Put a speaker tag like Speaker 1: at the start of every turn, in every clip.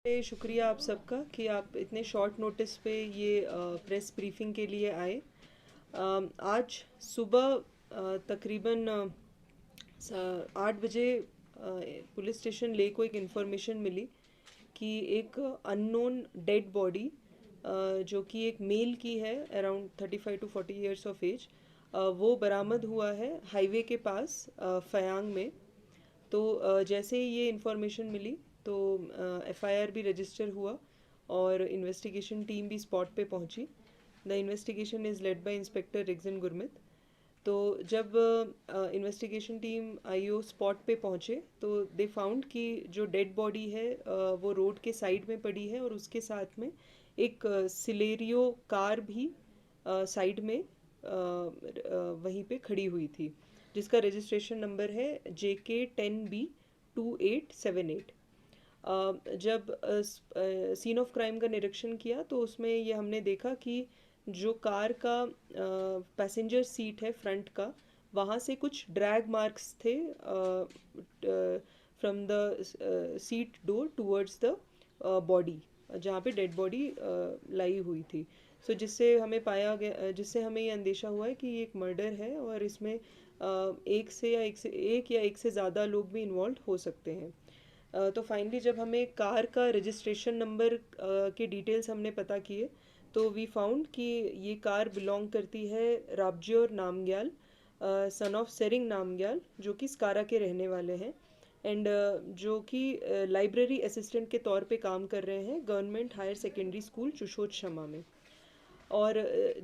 Speaker 1: शुक्रिया आप सबका कि आप इतने शॉर्ट नोटिस पे ये प्रेस ब्रीफिंग के लिए आए। आज सुबह तकरीबन 8 बजे पुलिस स्टेशन ले को एक इन्फॉर्मेशन मिली कि एक अननोन डेड बॉडी जो कि एक मेल की है around 35 to 40 years of age, वो बरामद हुआ है हाईवे के पास फयांग में। तो जैसे ही ये इन्फॉर्मेशन मिली तो एफआईआर भी रजिस्टर हुआ और इन्वेस्टिगेशन टीम भी स्पॉट पे पहुंची। The investigation is led by inspector Rigzin Gurmit. तो जब इन्वेस्टिगेशन टीम आईओ स्पॉट पे पहुंचे तो दे फाउंड कि जो डेड बॉडी है वो रोड के साइड में पड़ी है और उसके साथ में एक सिलेरियो कार भी साइड में वहीं पे खड़ी हुई थी, जिसका रजिस्ट्रेशन नंबर है JK10B2878। जब सीन ऑफ क्राइम का निरीक्षण किया तो उसमें ये हमने देखा कि जो कार का पैसेंजर सीट है फ्रंट का, वहाँ से कुछ ड्रैग मार्क्स थे from the seat door towards the body, जहाँ पे डेड बॉडी लाई हुई थी। सो जिससे हमें ये अंदेशा हुआ है कि ये एक मर्डर है और इसमें एक या एक से ज़्यादा लोग भी इन्वॉल्व हो सकते हैं। तो फाइनली जब हमें कार का रजिस्ट्रेशन नंबर के डिटेल्स हमने पता किए तो वी फाउंड कि ये कार बिलोंग करती है राबज्योर नामग्याल, सन ऑफ सेरिंग नामग्याल, जो कि स्कारा के रहने वाले हैं एंड जो कि लाइब्रेरी असिस्टेंट के तौर पे काम कर रहे हैं गवर्नमेंट हायर सेकेंडरी स्कूल चुशोत शमा में। और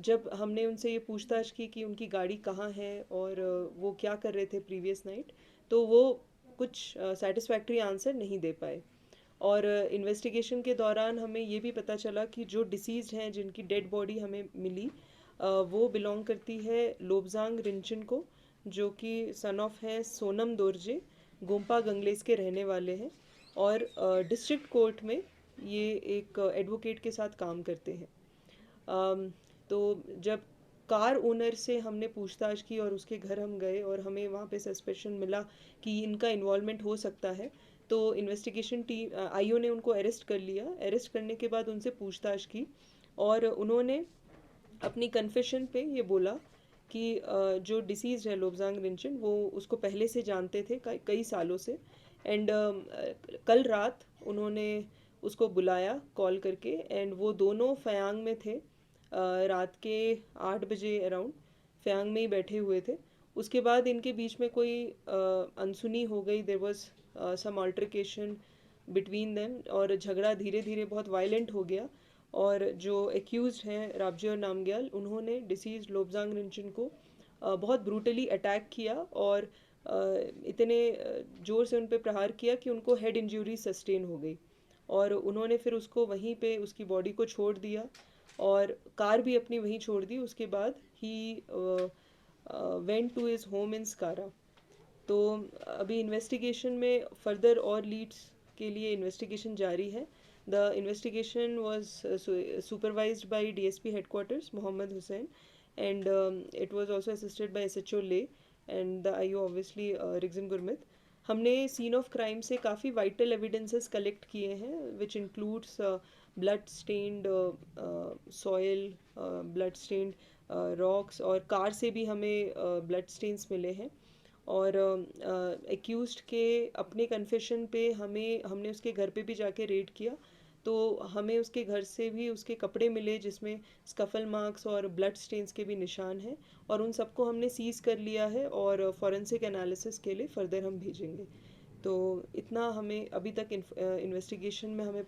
Speaker 1: जब हमने उनसे ये पूछताछ की कि उनकी गाड़ी कहाँ है और वो क्या कर रहे थे प्रीवियस नाइट, तो वो कुछ सेटिस्फैक्ट्री आंसर नहीं दे पाए। और इन्वेस्टिगेशन के दौरान हमें ये भी पता चला कि जो डिसीज्ड हैं जिनकी डेड बॉडी हमें मिली वो बिलोंग करती है लोबजांग रिंचन को, जो कि सन ऑफ है सोनम दोरजे, गोम्पा गंगलेस के रहने वाले हैं और डिस्ट्रिक्ट कोर्ट में ये एक एडवोकेट के साथ काम करते हैं। तो जब कार ओनर से हमने पूछताछ की और उसके घर हम गए और हमें वहाँ पे सस्पेशन मिला कि इनका इन्वॉल्वमेंट हो सकता है, तो इन्वेस्टिगेशन टीम आईओ ने उनको अरेस्ट कर लिया। अरेस्ट करने के बाद उनसे पूछताछ की और उन्होंने अपनी कन्फेशन पे ये बोला कि जो डिसीज है लोबजांग रिंचन, वो उसको पहले से जानते थे कई सालों से एंड कल रात उन्होंने उसको बुलाया कॉल करके एंड वो दोनों फयांग में थे। रात के 8 बजे अराउंड फयांग में ही बैठे हुए थे। उसके बाद इनके बीच में कोई अनसुनी हो गई, there was some altercation between them और झगड़ा धीरे धीरे बहुत वायलेंट हो गया। और जो एक्यूज्ड हैं राबजियोर नामग्याल, उन्होंने डिसीज लोबजांग रिंचन को बहुत ब्रूटली अटैक किया और इतने ज़ोर से उन पे प्रहार किया कि उनको हेड इंजरी सस्टेन हो गई और उन्होंने फिर उसको वहीं पे उसकी बॉडी को छोड़ दिया और कार भी अपनी वहीं छोड़ दी। उसके बाद he went to his home in Skara. तो अभी इन्वेस्टिगेशन में फर्दर और लीड्स के लिए इन्वेस्टिगेशन जारी है। The investigation was supervised by DSP headquarters Mohammad Hussain and it was also assisted by SHO Leh and the IO obviously Rigzin Gurmit. हमने सीन ऑफ क्राइम से काफ़ी वाइटल एविडेंसेस कलेक्ट किए हैं which includes blood stained soil, blood stained rocks और car से भी हमें blood stains मिले हैं। और एक्यूज्ड के अपने कन्फेशन पे हमने उसके घर पे भी जाके रेड किया तो हमें उसके घर से भी उसके कपड़े मिले जिसमें स्कफल मार्क्स और ब्लड स्टेन्स के भी निशान हैं और उन सबको हमने सीज़ कर लिया है और फॉरेंसिक एनालिसिस के लिए फर्दर हम भेजेंगे। तो इतना हमें अभी तक इन्वेस्टिगेशन में हमें